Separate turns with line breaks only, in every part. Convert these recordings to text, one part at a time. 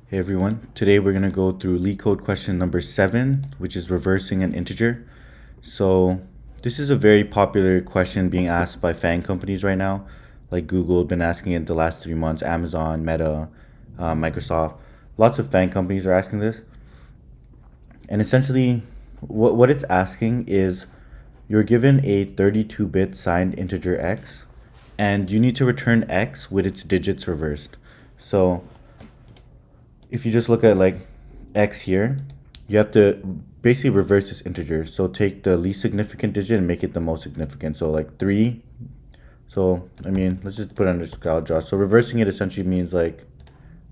Hey everyone, today we're going to go through LeetCode question number 7, which is reversing an integer. So this is a very popular question being asked by FAANG companies right now. Like Google have been asking it the last 3 months, Amazon, Meta, Microsoft. Lots of FAANG companies are asking this. And essentially what it's asking is you're given a 32-bit signed integer x, and you need to return x with its digits reversed. So if you just look at like x here, you have to basically reverse this integer. So take the least significant digit and make it the most significant. So like 3. So, I mean, let's just put it under ScalaJar. So reversing it essentially means like,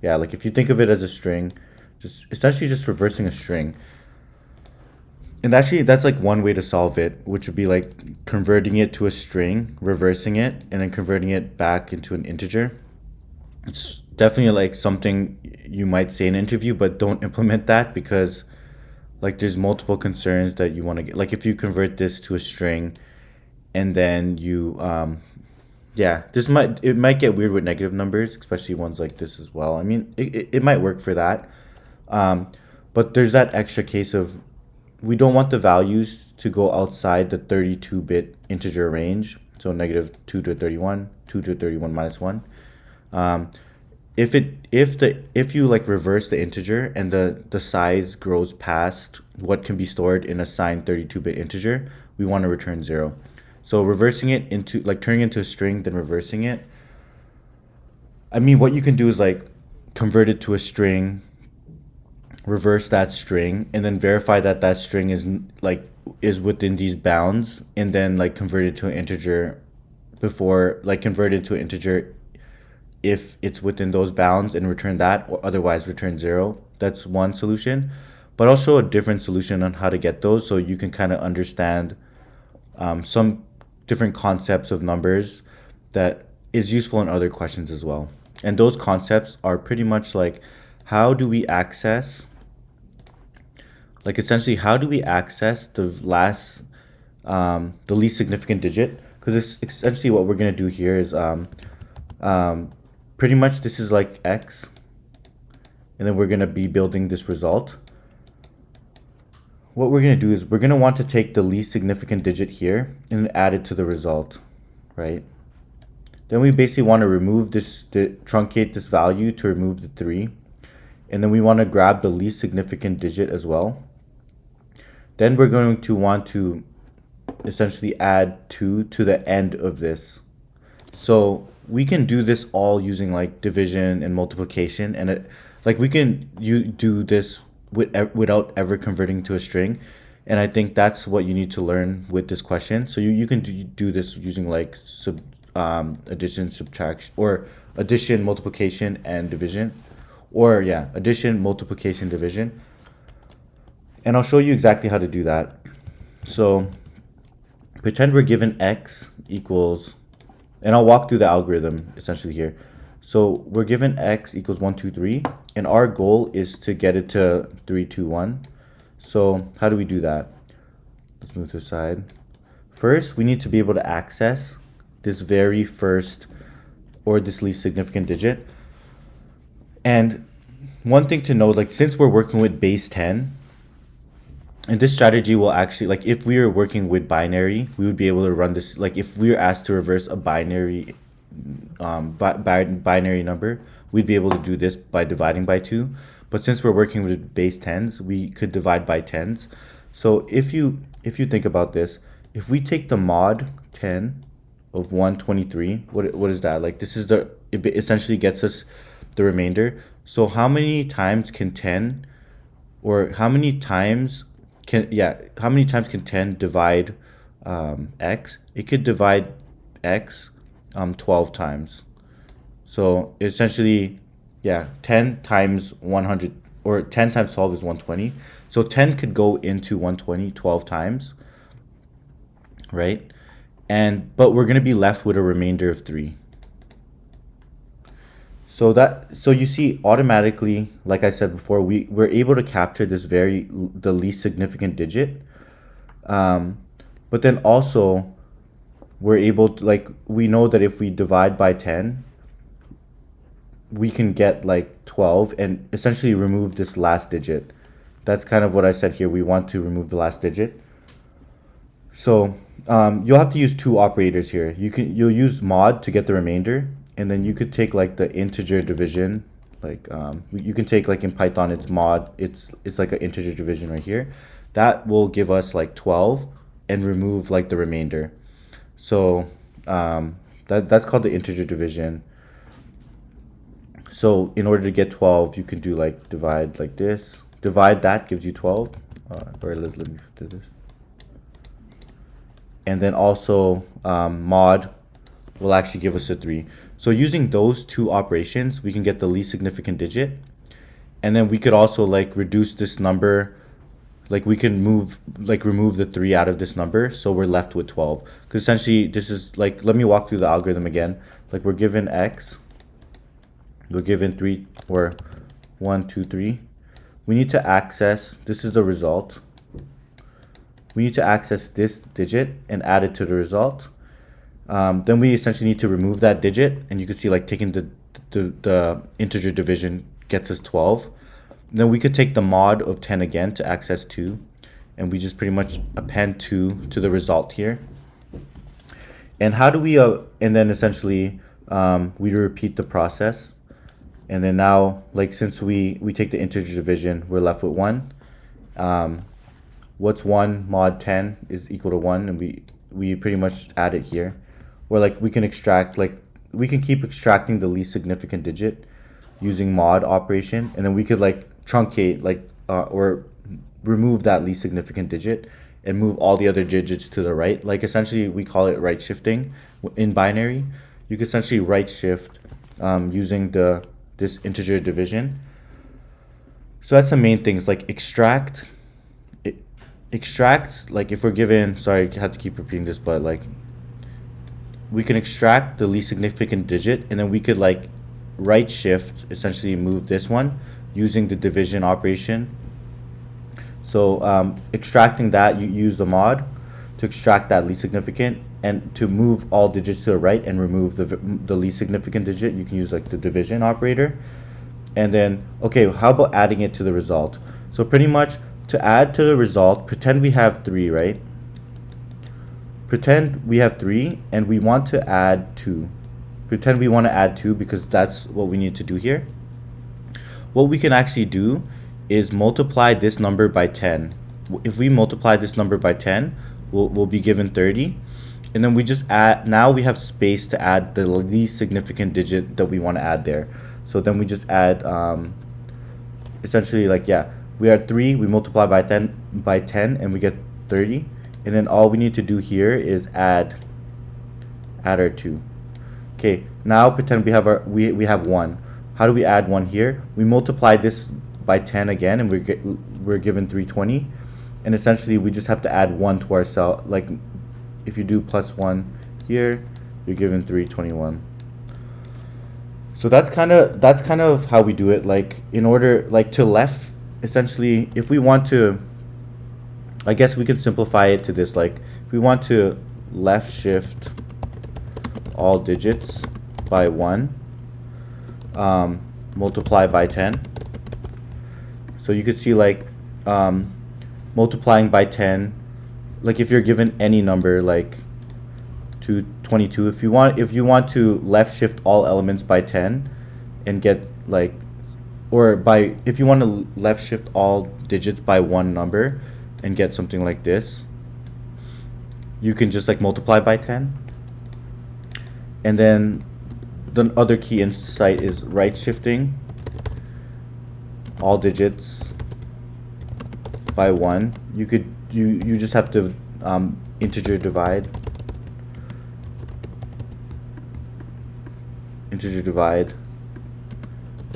yeah, like if you think of it as a string, just essentially just reversing a string. And actually, that's like one way to solve it, which would be like converting it to a string, reversing it, and then converting it back into an integer. It's definitely like something you might say in an interview, but don't implement that because like there's multiple concerns that you want to get. Like if you convert this to a string and then you yeah, it might get weird with negative numbers, especially ones like this as well. I mean, it might work for that. um but there's that extra case of we don't want the values to go outside the 32-bit integer range. So negative 2 to 31, 2 to 31 minus 1. um if you like reverse the integer and the size grows past what can be stored in a signed 32-bit integer, we want to return 0. So reversing it into like turning it into a string, then reversing it, I mean, what you can do is like convert it to a string, reverse that string, and then verify that that string is within these bounds, and then like convert it to an integer before like convert it to an integer if it's within those bounds and return that, or otherwise return 0. That's one solution. But I'll show a different solution on how to get those so you can kind of understand some different concepts of numbers that is useful in other questions as well. And those concepts are pretty much like how do we access, like essentially, how do we access the least significant digit? Because it's essentially what we're going to do here is um, pretty much this is like x, and then we're going to be building this result. What we're going to do is we're going to want to take the least significant digit here and add it to the result, right? Then we basically want to remove truncate this value to remove the 3. And then we want to grab the least significant digit as well. Then we're going to want to essentially add 2 to the end of this. So we can do this all using like division and multiplication, and like we can do this without ever converting to a string. And I think that's what you need to learn with this question. So you can do this using like addition, subtraction, or addition, multiplication, and division, or yeah, addition, multiplication, division. And I'll show you exactly how to do that. So pretend we're given x equals, and I'll walk through the algorithm essentially here. So we're given x equals 1, 2, 3, and our goal is to get it to 3, 2, 1. So how do we do that? Let's move to the side. First, we need to be able to access this very first, or this least significant digit. And one thing to note, like since we're working with base 10, and this strategy will actually, like if we were working with binary, we would be able to run this, like if we were asked to reverse a binary binary number, we'd be able to do this by dividing by 2. But since we're working with base 10s, we could divide by 10s. So if you think about this, if we take the mod 10 of 123, what is that? Like this is it essentially gets us the remainder. So how many times can 10, or how many times can 10 divide x? It could divide x 12 times. So essentially, yeah, 10 times 100, or 10 times 12 is 120. So 10 could go into 120 12 times, right? But we're going to be left with a remainder of 3. So you see automatically, like I said before, we're able to capture the least significant digit. But then also we're able to, like, we know that if we divide by 10, we can get like 12 and essentially remove this last digit. That's kind of what I said here. We want to remove the last digit. So you'll have to use two operators here. You'll use mod to get the remainder, and then you could take like the integer division. Like you can take, like in Python, it's mod. It's like an integer division right here. That will give us like 12 and remove like the remainder. So that's called the integer division. So in order to get 12, you can do like divide like this. Divide that gives you 12. Or let me do this. And then also mod will actually give us a 3. So using those two operations, we can get the least significant digit. And then we could also like reduce this number. Like we can remove the 3 out of this number, so we're left with 12. Because essentially this is like, let me walk through the algorithm again. Like we're given x, we're given 3 or 1, 2, 3. We need to access, this is the result. We need to access this digit and add it to the result. Then we essentially need to remove that digit, and you can see like taking the integer division gets us 12. Then we could take the mod of 10 again to access 2, and we just pretty much append 2 to the result here. And how do we, and then essentially we repeat the process. And then now, like since we take the integer division, we're left with 1. What's 1 mod 10 is equal to 1, and we pretty much add it here. Or like we can extract, like we can keep extracting the least significant digit using mod operation, and then we could like truncate like or remove that least significant digit and move all the other digits to the right. Like essentially we call it right shifting in binary. You can essentially right shift using this integer division. So that's the main things, like extract, like if we're given, sorry I had to keep repeating this, but like we can extract the least significant digit, and then we could like right shift, essentially move this one using the division operation. So extracting that, you use the mod to extract that least significant, and to move all digits to the right and remove the least significant digit, you can use like the division operator. And then, okay, how about adding it to the result? So pretty much to add to the result, pretend we have 3, right? Pretend we have 3 and we want to add 2. Pretend we want to add 2 because that's what we need to do here. What we can actually do is multiply this number by 10. If we multiply this number by 10, we'll be given 30. And then we just add, now we have space to add the least significant digit that we want to add there. So then we just add, essentially like, yeah, we had 3, we multiply by 10 and we get 30. And then all we need to do here is add our 2. Okay, now pretend we have we have 1. How do we add 1 here? We multiply this by 10 again, and we're given 320. And essentially we just have to add 1 to ourselves. Like if you do plus 1 here, you're given 321. So that's kind of how we do it. Like in order, like to left, essentially if we want to, I guess we could simplify it to this. Like if we want to left shift all digits by 1, multiply by 10. So you could see like multiplying by 10, like if you're given any number like 222, if you want to left shift all elements by 10 and get like, or by, if you want to left shift all digits by 1 number and get something like this, you can just like multiply by 10. And then the other key insight is right shifting all digits by 1. You just have to integer divide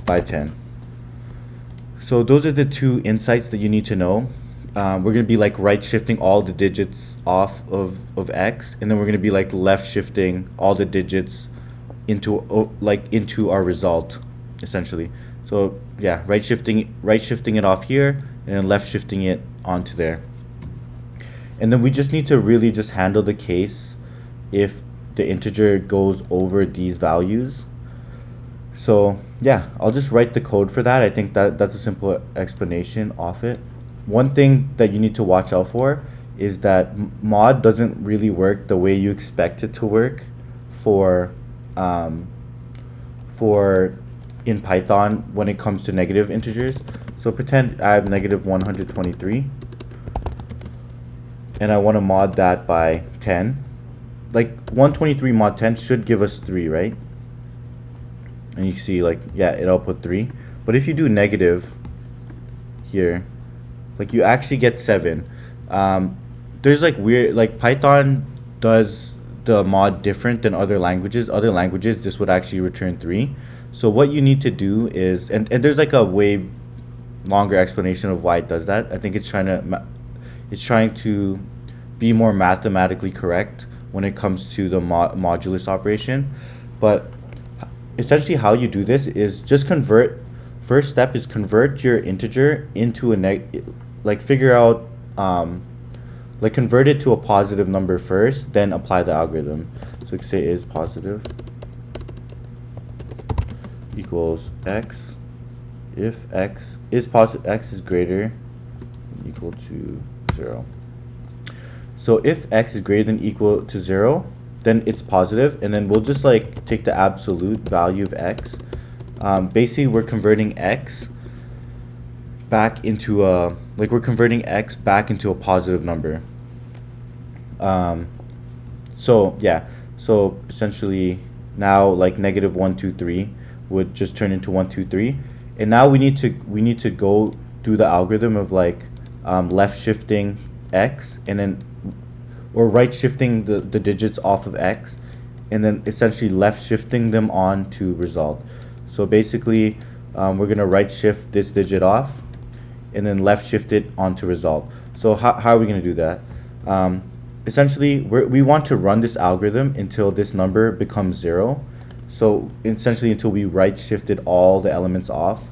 by 10. So those are the two insights that you need to know. We're going to be like right shifting all the digits off of x, and then we're going to be like left shifting all the digits into our result, essentially. So yeah, right shifting it off here, and then left shifting it onto there. And then we just need to really just handle the case if the integer goes over these values. So yeah, I'll just write the code for that. I think that's a simple explanation of it. One thing that you need to watch out for is that mod doesn't really work the way you expect it to work for um, for in Python when it comes to negative integers. So pretend I have negative 123 and I want to mod that by 10. Like 123 mod 10 should give us 3, right? And you see, like, yeah, it output 3. But if you do negative here, like, you actually get 7. There's like weird, like, Python does the mod different than other languages. Other languages, this would actually return 3. So what you need to do is, and there's like a way longer explanation of why it does that. I think it's trying to be more mathematically correct when it comes to the modulus operation. But essentially how you do this is just first step is convert your integer into figure out like convert it to a positive number first, then apply the algorithm. So we can say is positive equals x if x is positive, x is greater than equal to 0. So if x is greater than equal to 0, then it's positive, and then we'll just like take the absolute value of x. Basically, we're converting x back into a positive number. So yeah, so essentially now like negative 123 would just turn into 123, and now we need to go through the algorithm of like left shifting x and then or right shifting the digits off of x and then essentially left shifting them on to result. So basically we're going to right shift this digit off and then left shift it onto result. So how are we going to do that? Essentially we want to run this algorithm until this number becomes 0. So essentially until we right shifted all the elements off.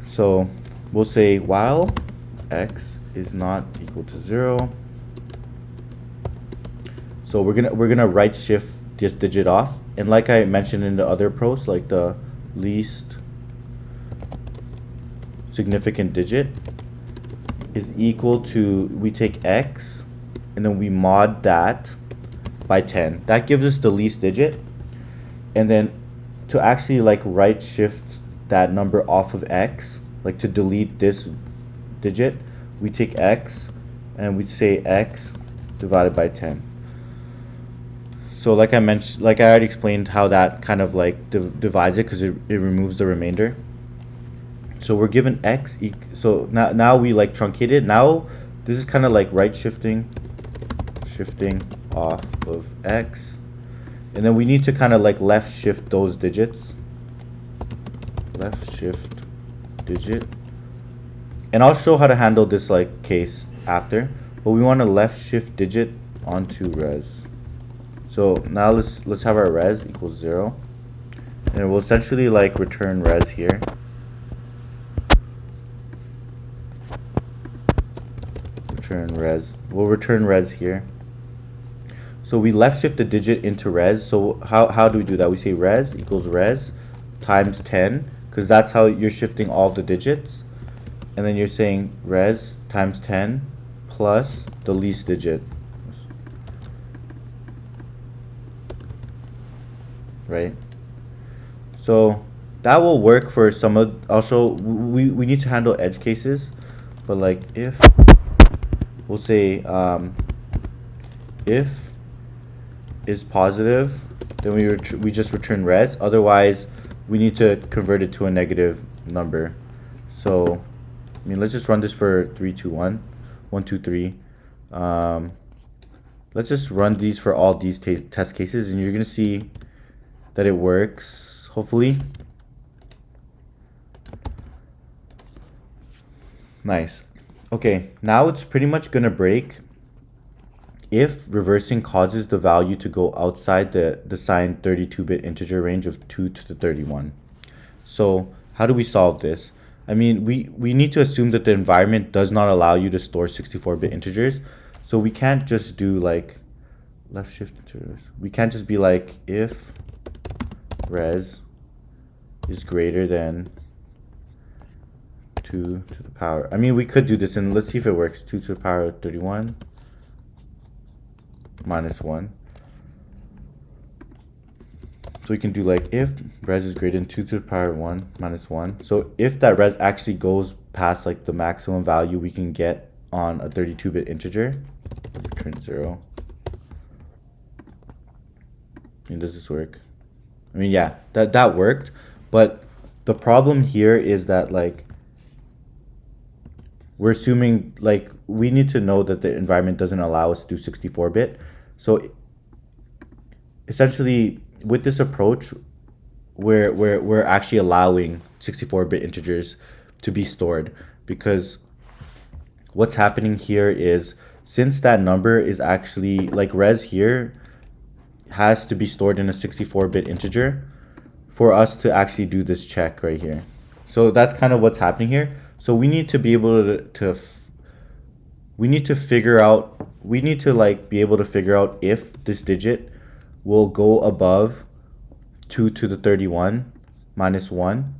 So we'll say while x is not equal to 0. So we're gonna right shift this digit off, and like I mentioned in the other pros, like the least significant digit is equal to, we take x and then we mod that by 10. That gives us the least digit, and then to actually like right shift that number off of x, like to delete this digit, we take x and we say x divided by 10. So like I mentioned, like I already explained how that kind of like divides it, because it removes the remainder. So we're given x, so now we like truncate it. Now this is kind of like right shifting off of x, and then we need to kind of like left shift those digits, left shift digit, and I'll show how to handle this like case after, but we want to left shift digit onto res. So now let's have our res equals 0, and we'll essentially like return res here. We'll return res here. So we left shift the digit into res. So how do we do that? We say res equals res times 10, because that's how you're shifting all the digits, and then you're saying res times 10 plus the least digit, right? So that will work for some of, I'll show, we need to handle edge cases, but like if we'll say if is positive, then we just return res. Otherwise we need to convert it to a negative number. So I mean, let's just run this for 3 2 1 1 2 3. Let's just run these for all these test cases, and you're gonna see that it works, hopefully. Nice. Okay, now it's pretty much gonna break if reversing causes the value to go outside the signed 32-bit integer range of 2 to the 31. So how do we solve this? I mean, we need to assume that the environment does not allow you to store 64-bit integers. So we can't just do like left shift integers. We can't just be like if res is greater than 2 to the power. I mean, we could do this, and let's see if it works. 2 to the power of 31 minus 1. So we can do like if res is greater than 2 to the power of 1 minus 1. So if that res actually goes past like the maximum value we can get on a 32-bit integer, return 0. I mean, does this work? I mean, yeah, that worked. But the problem here is that like we're assuming like we need to know that the environment doesn't allow us to do 64-bit. So essentially, with this approach, we're actually allowing 64-bit integers to be stored, because what's happening here is since that number is actually like res here has to be stored in a 64-bit integer for us to actually do this check right here. So that's kind of what's happening here. So we need to be able we need to like be able to figure out if this digit will go above 2 to the 31 minus 1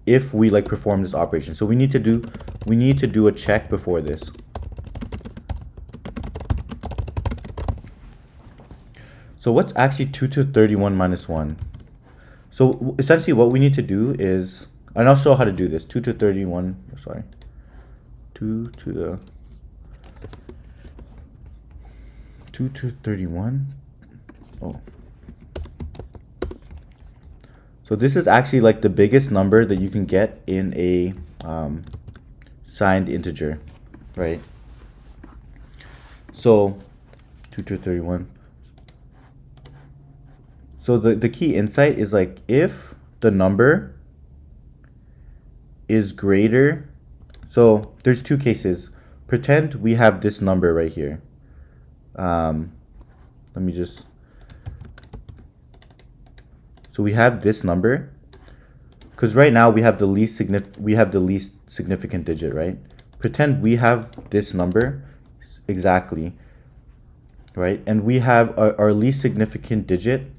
if we like perform this operation. So we need to do a check before this. So what's actually 2 to 31 minus 1? So essentially what we need to do is, and I'll show how to do this. 2 to 31, sorry. 2 to 31. Oh. So this is actually like the biggest number that you can get in a signed integer, right? So 2 to 31. So the key insight is like if the number is greater, so there's two cases. Pretend we have this number right here. Let me just, so we have this number, because right now we have the least significant digit, right? Pretend we have this number exactly, right? And we have our least significant digit.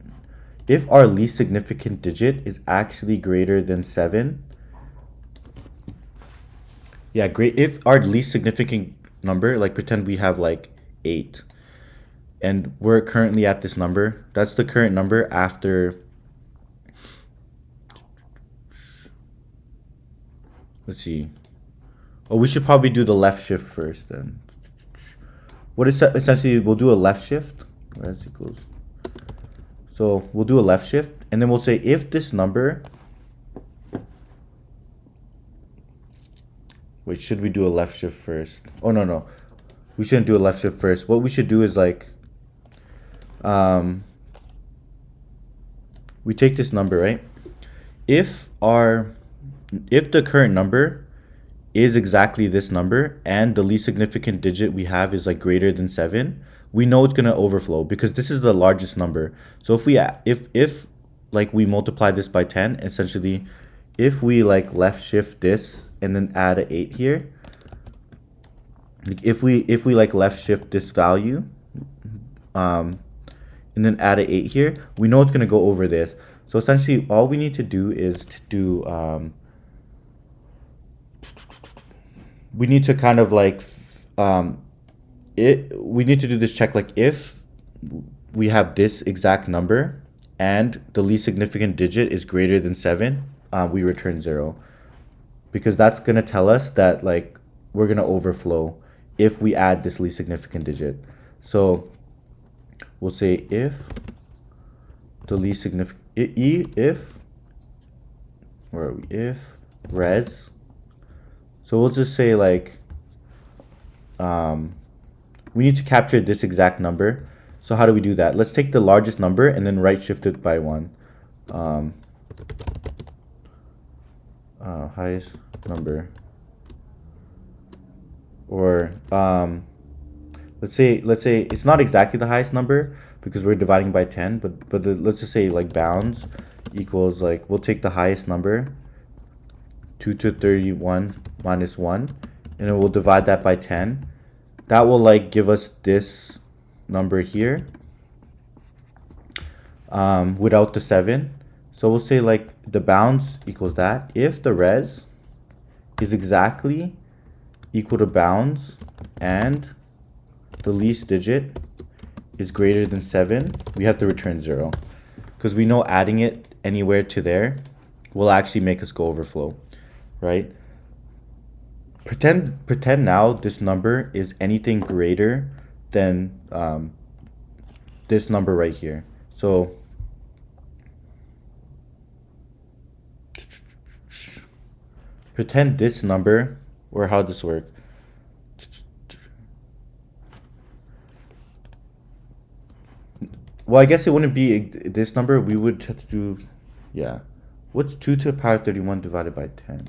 If our least significant digit is actually greater than 7, yeah, great. If our least significant number, like pretend we have like 8, and we're currently at this number, that's the current number after, let's see. Oh, we should probably do the left shift first then. What is that? Essentially, we'll do a left shift. Res equals. So we'll do a left shift, and then we'll say if this number, wait, should we do a left shift first? Oh, no. We shouldn't do a left shift first. What we should do is like, we take this number, right? If the current number is exactly this number and the least significant digit we have is like greater than 7, we know it's going to overflow because this is the largest number. So if like we multiply this by 10, essentially if we like left shift this and then add an 8 here, like if we like left shift this value and then add an 8 here, we know it's going to go over this. So essentially all we need to do is to do we need to kind of like we need to do this check, like if we have this exact number and the least significant digit is greater than 7, we return 0, because that's going to tell us that like we're going to overflow if we add this least significant digit. So we'll say if the least significant, if res, so we'll just say like we need to capture this exact number. So how do we do that? Let's take the largest number and then right shift it by 1. Highest number, or let's say it's not exactly the highest number because we're dividing by 10, but let's just say like bounds equals, like we'll take the highest number, 2 to 31 minus 1, and then we'll divide that by 10. That will like give us this number here without the 7. So we'll say like the bounds equals that. If the res is exactly equal to bounds and the least digit is greater than 7, we have to return 0. Because we know adding it anywhere to there will actually make us go overflow, right? Pretend now this number is anything greater than this number right here. So pretend this number, or how this work. Well, I guess it wouldn't be this number. We would have to do, yeah. What's 2 to the power 31 divided by 10?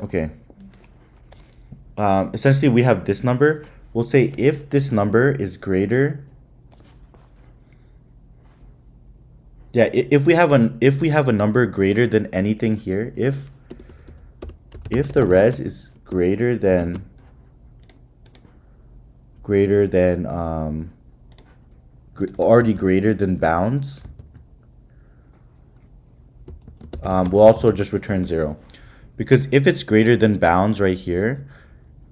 Okay. Essentially, we have this number. We'll say if this number is greater, yeah, if we have a number greater than anything here, if the res is already greater than bounds, we'll also just return 0. Because if it's greater than bounds right here,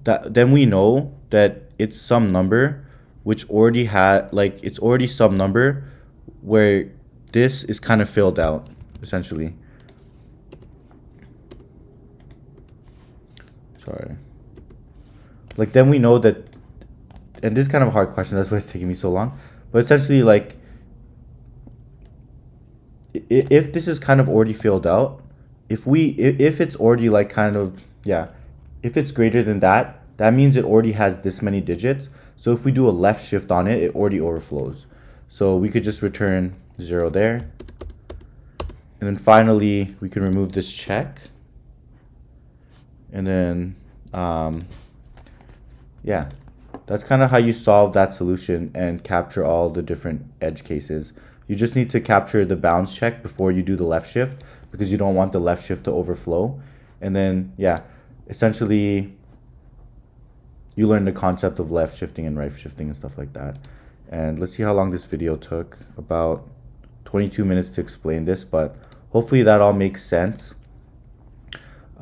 then we know that it's some number which already had, like, it's already some number where this is kind of filled out, essentially. Sorry. Like, then we know that, and this is kind of a hard question, that's why it's taking me so long. But essentially, like, if this is kind of already filled out, if it's already like kind of, yeah, if it's greater than that, that means it already has this many digits. So if we do a left shift on it, it already overflows. So we could just return 0 there. And then finally, we can remove this check. And then, yeah, that's kind of how you solve that solution and capture all the different edge cases. You just need to capture the bounds check before you do the left shift, because you don't want the left shift to overflow. And then, yeah, essentially, you learn the concept of left shifting and right shifting and stuff like that. And let's see how long this video took. About 22 minutes to explain this, but hopefully that all makes sense.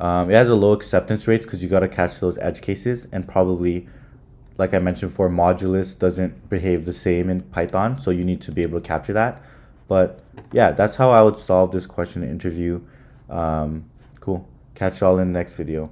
It has a low acceptance rate because you got to catch those edge cases, and probably, like I mentioned before, modulus doesn't behave the same in Python, so you need to be able to capture that. But yeah, that's how I would solve this question in interview. Cool. Catch y'all in the next video.